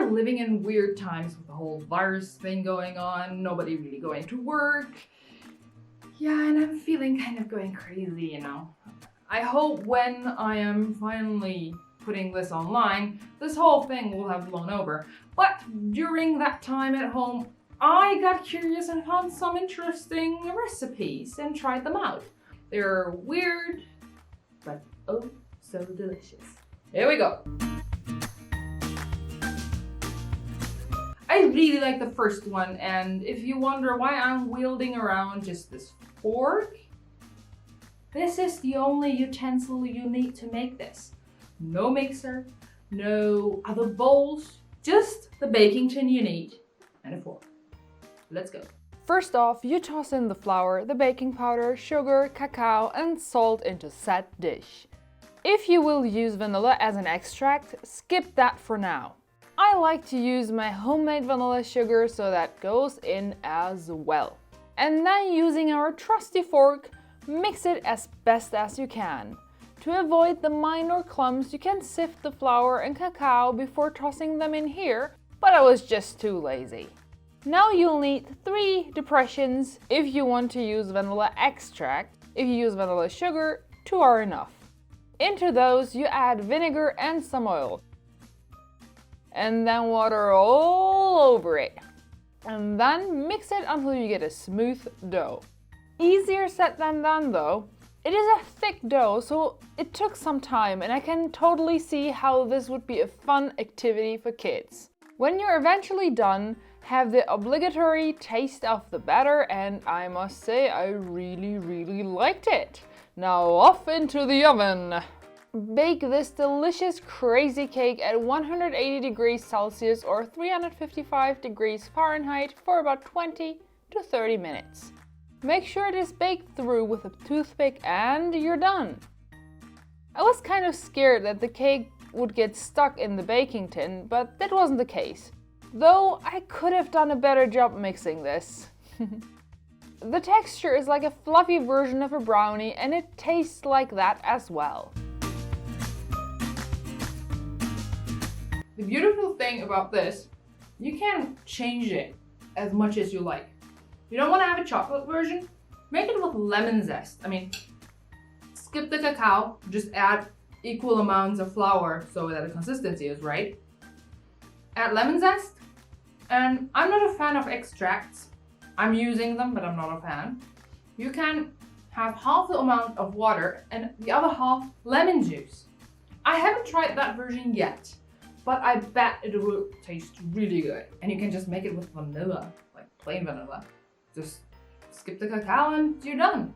we're living in weird times with the whole virus thing going on, nobody really going to work. Yeah, and I'm feeling kind of going crazy, you know. I hope when I am finally putting this online, this whole thing will have blown over. But during that time at home, I got curious and found some interesting recipes and tried them out. They're weird, but oh so delicious. Here we go. I really like the first one, and if you wonder why I'm wielding around just this fork, this is the only utensil you need to make this. No mixer, no other bowls, just the baking tin you need and a fork. Let's go. First off, you toss in the flour, the baking powder, sugar, cacao and salt into said dish. If you will use vanilla as an extract, skip that for now. I like to use my homemade vanilla sugar, so that goes in as well. And then using our trusty fork, mix it as best as you can. To avoid the minor clumps, you can sift the flour and cacao before tossing them in here, but I was just too lazy. Now you'll need 3 depressions if you want to use vanilla extract. If you use vanilla sugar, 2 are enough. Into those you add vinegar and some oil. And then water all over it. And then mix it until you get a smooth dough. Easier said than done though. It is a thick dough, so it took some time, and I can totally see how this would be a fun activity for kids. When you're eventually done, have the obligatory taste of the batter, and I must say I really liked it. Now off into the oven. Bake this delicious crazy cake at 180 degrees Celsius or 355 degrees Fahrenheit for about 20 to 30 minutes. Make sure it is baked through with a toothpick and you're done. I was kind of scared that the cake would get stuck in the baking tin, but that wasn't the case. Though I could have done a better job mixing this. The texture is like a fluffy version of a brownie, and it tastes like that as well. The beautiful thing about this, you can change it as much as you like. You don't want to have a chocolate version? Make it with lemon zest. I mean, skip the cacao, just add equal amounts of flour so that the consistency is right. Add lemon zest, and I'm not a fan of extracts. I'm using them, but I'm not a fan. You can have half the amount of water and the other half lemon juice. I haven't tried that version yet, but I bet it will taste really good. And you can just make it with vanilla, like plain vanilla. Just skip the cacao and you're done.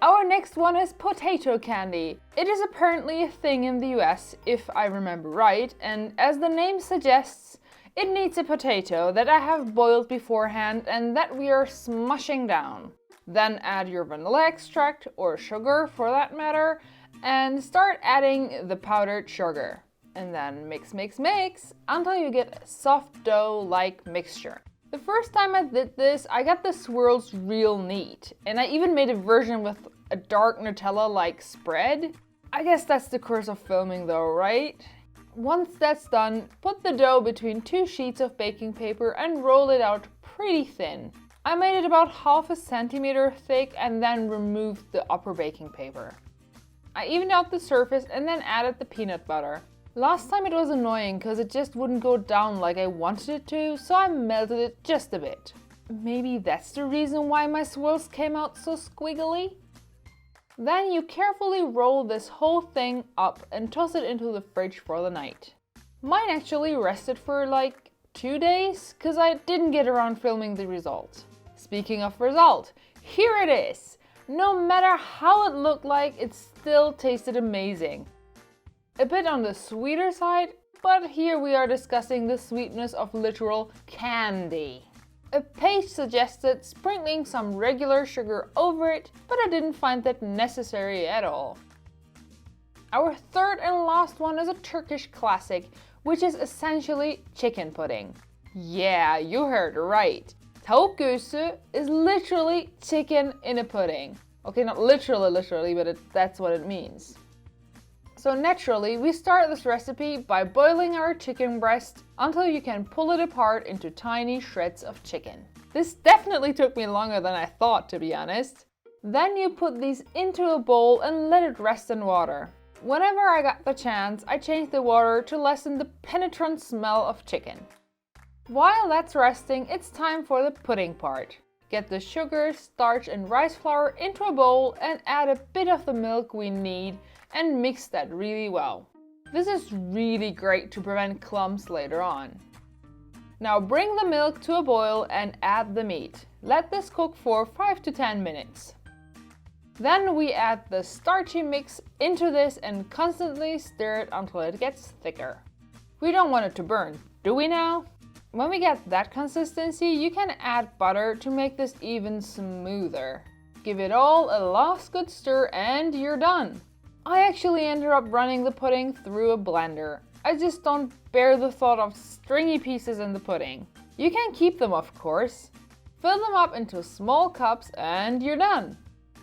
Our next one is potato candy. It is apparently a thing in the US, if I remember right, and as the name suggests, it needs a potato that I have boiled beforehand and that we are smushing down. Then add your vanilla extract, or sugar for that matter, and start adding the powdered sugar. And then mix until you get a soft dough-like mixture. The first time I did this, I got the swirls real neat, and I even made a version with a dark Nutella-like spread. I guess that's the curse of filming though, right? Once that's done, put the dough between 2 sheets of baking paper and roll it out pretty thin. I made it about half a centimeter thick and then removed the upper baking paper. I evened out the surface and then added the peanut butter. Last time it was annoying because it just wouldn't go down like I wanted it to, so I melted it just a bit. Maybe that's the reason why my swirls came out so squiggly? Then you carefully roll this whole thing up and toss it into the fridge for the night. Mine actually rested for like 2 days because I didn't get around filming the result. Speaking of result, here it is! No matter how it looked like, it still tasted amazing. A bit on the sweeter side, but here we are discussing the sweetness of literal candy. A page suggested sprinkling some regular sugar over it, but I didn't find that necessary at all. Our third and last one is a Turkish classic, which is essentially chicken pudding. Yeah, you heard right. Tavuk göğüsü is literally chicken in a pudding. Okay, not literally, but that's what it means. So naturally, we start this recipe by boiling our chicken breast until you can pull it apart into tiny shreds of chicken. This definitely took me longer than I thought, to be honest. Then you put these into a bowl and let it rest in water. Whenever I got the chance, I changed the water to lessen the penetrant smell of chicken. While that's resting, it's time for the pudding part. Get the sugar, starch and rice flour into a bowl and add a bit of the milk we need and mix that really well. This is really great to prevent clumps later on. Now bring the milk to a boil and add the meat. Let this cook for 5 to 10 minutes. Then we add the starchy mix into this and constantly stir it until it gets thicker. We don't want it to burn, do we now? When we get that consistency, you can add butter to make this even smoother. Give it all a last good stir and you're done. I actually ended up running the pudding through a blender. I just don't bear the thought of stringy pieces in the pudding. You can keep them, of course. Fill them up into small cups and you're done.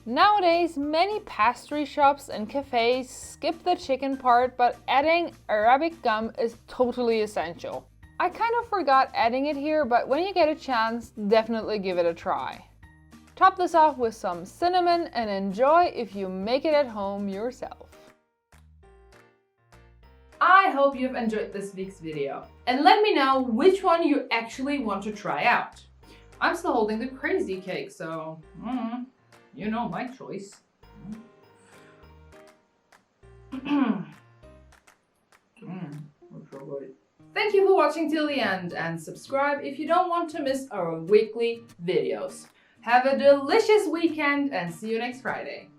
Nowadays, many pastry shops and cafes skip the chicken part, but adding Arabic gum is totally essential. I kind of forgot adding it here, but when you get a chance, definitely give it a try. Top this off with some cinnamon and enjoy if you make it at home yourself. I hope you've enjoyed this week's video. And let me know which one you actually want to try out. I'm still holding the crazy cake, so you know my choice. Thank you for watching till the end and subscribe if you don't want to miss our weekly videos. Have a delicious weekend and see you next Friday.